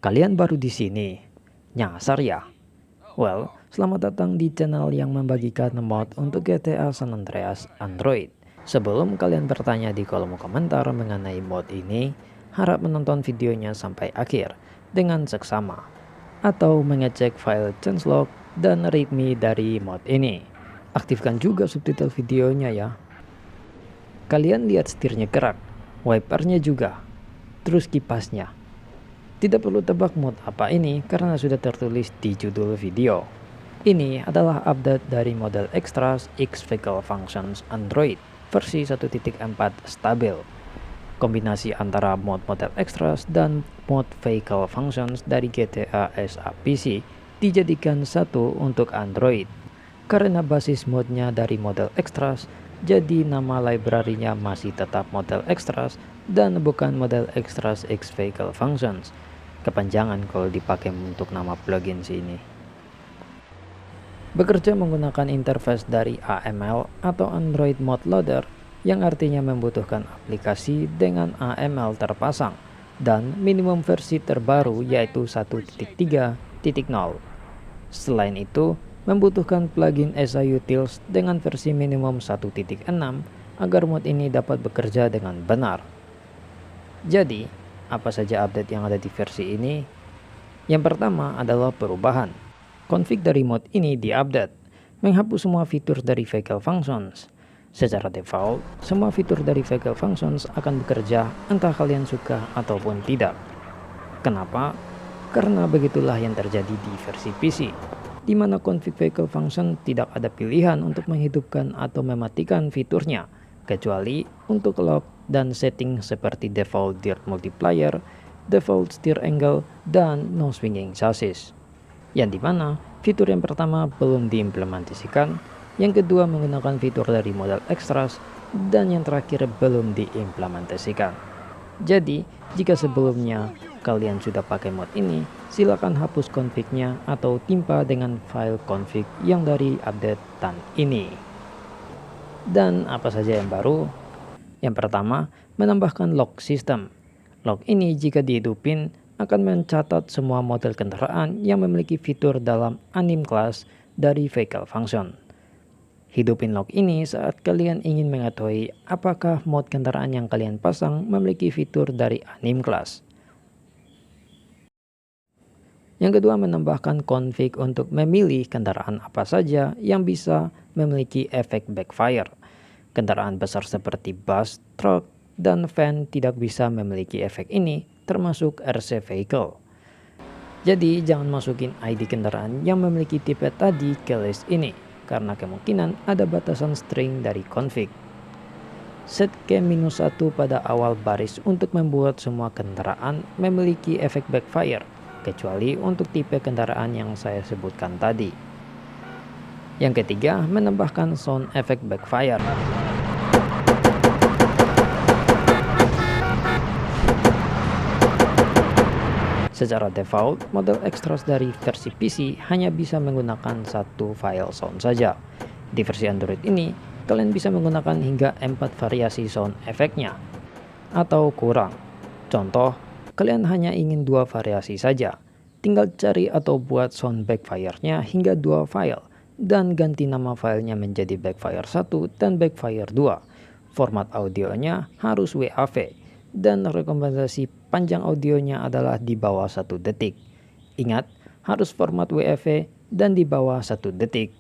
Kalian baru di sini? Nyasar ya? Well, selamat datang di channel yang membagikan mod untuk GTA San Andreas Android. Sebelum kalian bertanya di kolom komentar mengenai mod ini, harap menonton videonya sampai akhir dengan seksama, atau mengecek file changelog dan readme dari mod ini. Aktifkan juga subtitle videonya ya. Kalian lihat setirnya gerak, wipernya juga, terus kipasnya. Tidak perlu tebak mod apa ini karena sudah tertulis di judul video. Ini adalah update dari model Extras X Vehicle Functions Android versi 1.4 stabil. Kombinasi antara mod model Extras dan mod Vehicle Functions dari GTA SAPC dijadikan satu untuk Android. Karena basis modnya dari model Extras, jadi nama library-nya masih tetap model Extras dan bukan model Extras X Vehicle Functions. Kepanjangan kalau dipakai untuk nama plugin ini. Bekerja menggunakan interface dari AML atau Android Mod Loader, yang artinya membutuhkan aplikasi dengan AML terpasang dan minimum versi terbaru yaitu 1.3.0. Selain itu, membutuhkan plugin SIUtils dengan versi minimum 1.6 agar mod ini dapat bekerja dengan benar. Jadi, apa saja update yang ada di versi ini? Yang pertama adalah perubahan. Config dari mod ini diupdate, menghapus semua fitur dari Vehicle Functions. Secara default, semua fitur dari Vehicle Functions akan bekerja entah kalian suka ataupun tidak. Kenapa? Karena begitulah yang terjadi di versi PC, di mana config Vehicle Function tidak ada pilihan untuk menghidupkan atau mematikan fiturnya, kecuali untuk lock dan setting seperti default dirt multiplier, default steer angle, dan no swinging chassis. Yang dimana fitur yang pertama belum diimplementasikan, yang kedua menggunakan fitur dari model Extras, dan yang terakhir belum diimplementasikan. Jadi, jika sebelumnya kalian sudah pakai mod ini, silakan hapus config-nya atau timpa dengan file config yang dari updatean ini. Dan apa saja yang baru? Yang pertama, menambahkan lock system. Lock ini jika dihidupin akan mencatat semua model kendaraan yang memiliki fitur dalam anim class dari Vehicle Function. Hidupin lock ini saat kalian ingin mengetahui apakah mod kendaraan yang kalian pasang memiliki fitur dari anim class. Yang kedua, menambahkan config untuk memilih kendaraan apa saja yang bisa memiliki efek backfire. Kendaraan besar seperti bus, truk, dan van tidak bisa memiliki efek ini, termasuk RC vehicle. Jadi jangan masukin ID kendaraan yang memiliki tipe tadi ke list ini, karena kemungkinan ada batasan string dari config. Set ke -1 pada awal baris untuk membuat semua kendaraan memiliki efek backfire, kecuali untuk tipe kendaraan yang saya sebutkan tadi. Yang ketiga, menambahkan sound effect backfire. Secara default, model Extras dari versi PC hanya bisa menggunakan satu file sound saja. Di versi Android ini, kalian bisa menggunakan hingga 4 variasi sound efeknya, atau kurang. Contoh, kalian hanya ingin 2 variasi saja. Tinggal cari atau buat sound backfire-nya hingga 2 file, dan ganti nama filenya menjadi backfire 1 dan backfire 2. Format audionya harus WAV, dan rekomendasi panjang audionya adalah di bawah 1 detik. Ingat, harus format WAV dan di bawah 1 detik.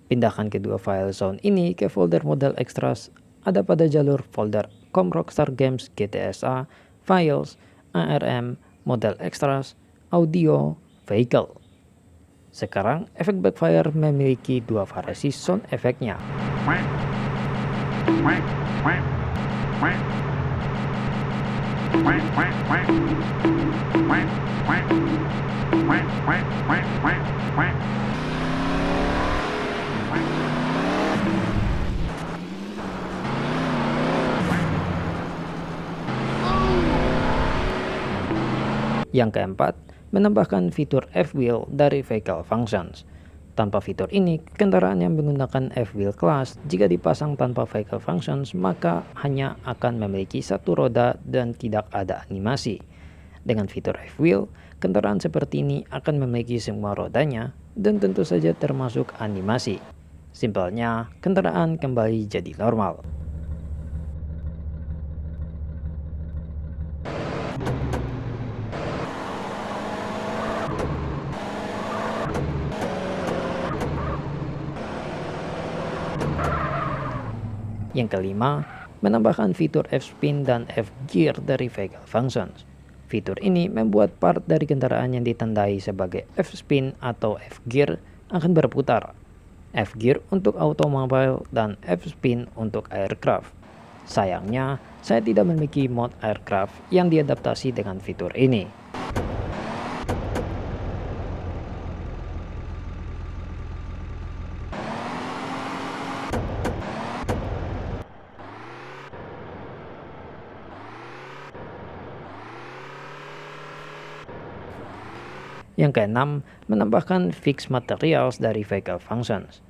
Pindahkan kedua file sound ini ke folder model Extras, ada pada jalur folder com Rockstar Games GTSA, Files, ARM, Model Extras, Audio, Vehicle. Sekarang, efek backfire memiliki 2 variasi sound efeknya. Yang keempat, menambahkan fitur F-Wheel dari Vehicle Functions. Tanpa fitur ini, kendaraan yang menggunakan F-Wheel class jika dipasang tanpa Vehicle Functions maka hanya akan memiliki satu roda dan tidak ada animasi. Dengan fitur F-Wheel, kendaraan seperti ini akan memiliki semua rodanya dan tentu saja termasuk animasi. Simpelnya, kendaraan kembali jadi normal. Yang kelima, menambahkan fitur F-Spin dan F-Gear dari Vehicle Functions. Fitur ini membuat part dari kendaraan yang ditandai sebagai F-Spin atau F-Gear akan berputar. F-Gear untuk automobile dan F-Spin untuk aircraft. Sayangnya, saya tidak memiliki mod aircraft yang diadaptasi dengan fitur ini. Yang keenam, menambahkan Fixed Materials dari Vehicle Functions.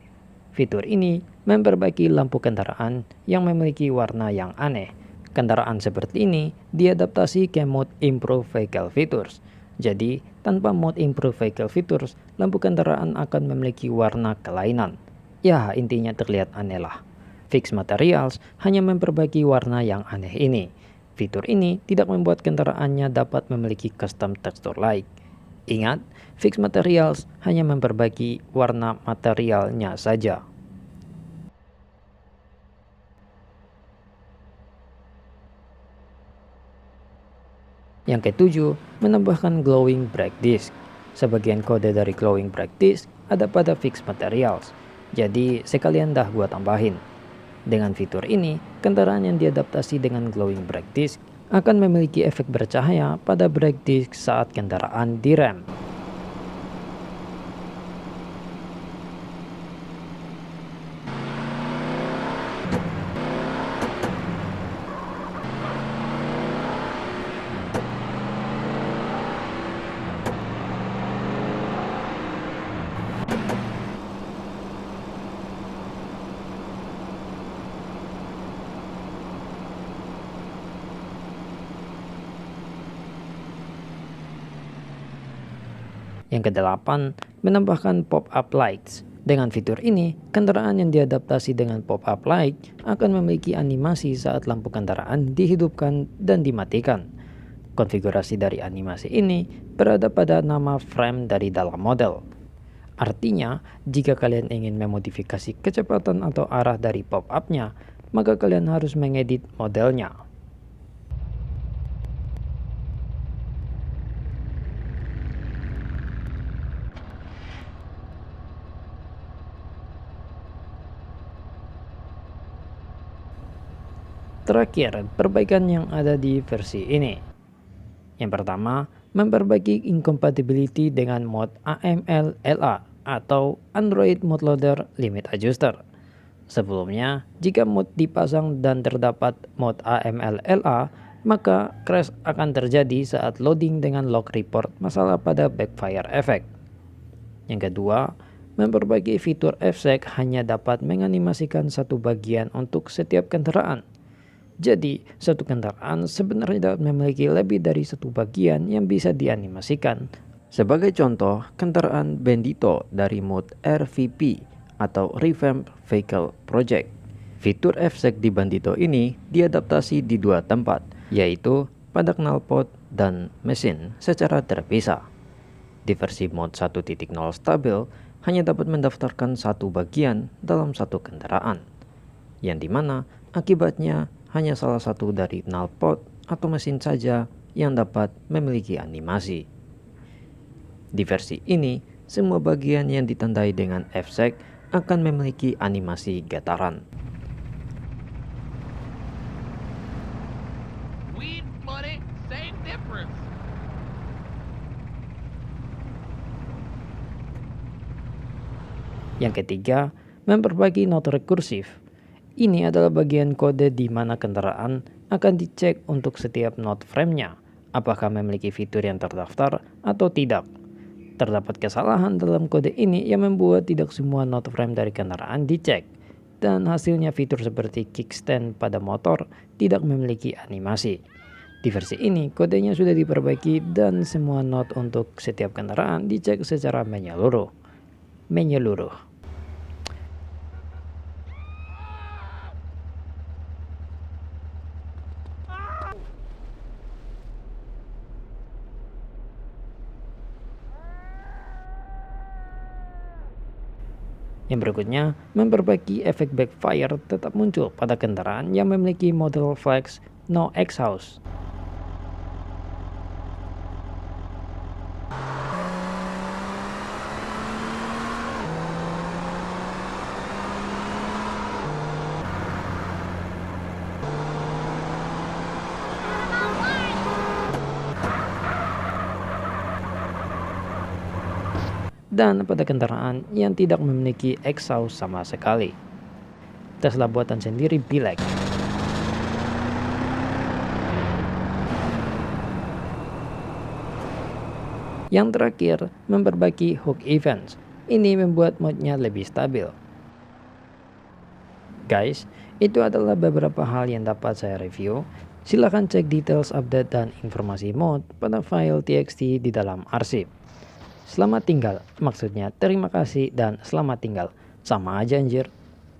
Fitur ini memperbaiki lampu kendaraan yang memiliki warna yang aneh. Kendaraan seperti ini diadaptasi ke mode Improve Vehicle Features. Jadi, tanpa mode Improve Vehicle Features, lampu kendaraan akan memiliki warna kelainan. Ya, intinya terlihat aneh lah. Fixed Materials hanya memperbaiki warna yang aneh ini. Fitur ini tidak membuat kendaraannya dapat memiliki custom texture like. Ingat, Fixed Materials hanya memperbaiki warna materialnya saja. Yang ketujuh, menambahkan Glowing Brake Disc. Sebagian kode dari Glowing Brake Disc ada pada Fixed Materials, jadi sekalian dah gua tambahin. Dengan fitur ini, kendaraan yang diadaptasi dengan Glowing Brake Disc akan memiliki efek bercahaya pada brake disc saat kendaraan direm. Yang kedelapan, menambahkan pop-up lights. Dengan fitur ini, kendaraan yang diadaptasi dengan pop-up light akan memiliki animasi saat lampu kendaraan dihidupkan dan dimatikan. Konfigurasi dari animasi ini berada pada nama frame dari dalam model. Artinya, jika kalian ingin memodifikasi kecepatan atau arah dari pop-up-nya, maka kalian harus mengedit modelnya. Terakhir, perbaikan yang ada di versi ini. Yang pertama, memperbaiki incompatibility dengan mod AML LA atau Android Mode Loader Limit Adjuster. Sebelumnya, jika mod dipasang dan terdapat mod AML LA, maka crash akan terjadi saat loading dengan log report masalah pada backfire effect. Yang kedua, memperbaiki fitur FSEC hanya dapat menganimasikan satu bagian untuk setiap kendaraan. Jadi, satu kendaraan sebenarnya dapat memiliki lebih dari satu bagian yang bisa dianimasikan. Sebagai contoh, kendaraan Bandito dari mode RVP atau Revamp Vehicle Project. Fitur FSEC di Bandito ini diadaptasi di dua tempat, yaitu pada knalpot dan mesin secara terpisah. Di versi mode 1.0 stabil, hanya dapat mendaftarkan satu bagian dalam satu kendaraan, yang dimana akibatnya hanya salah satu dari knalpot atau mesin saja yang dapat memiliki animasi. Di versi ini, semua bagian yang ditandai dengan FSEC akan memiliki animasi getaran. Yang ketiga, memperbaiki not rekursif. Ini adalah bagian kode di mana kendaraan akan dicek untuk setiap not frame-nya, apakah memiliki fitur yang terdaftar atau tidak. Terdapat kesalahan dalam kode ini yang membuat tidak semua not frame dari kendaraan dicek, dan hasilnya fitur seperti kickstand pada motor tidak memiliki animasi. Di versi ini, kodenya sudah diperbaiki dan semua not untuk setiap kendaraan dicek secara menyeluruh. Yang berikutnya, memperbaiki efek backfire tetap muncul pada kendaraan yang memiliki model Flex No Exhaust. Dan pada kendaraan yang tidak memiliki exhaust sama sekali. Tesla buatan sendiri Bilek. Yang terakhir, memperbaiki hook events. Ini membuat modnya lebih stabil. Guys, itu adalah beberapa hal yang dapat saya review. Silahkan cek details update dan informasi mod pada file txt di dalam arsip. Selamat tinggal, maksudnya terima kasih dan selamat tinggal. Sama aja anjir.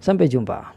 Sampai jumpa.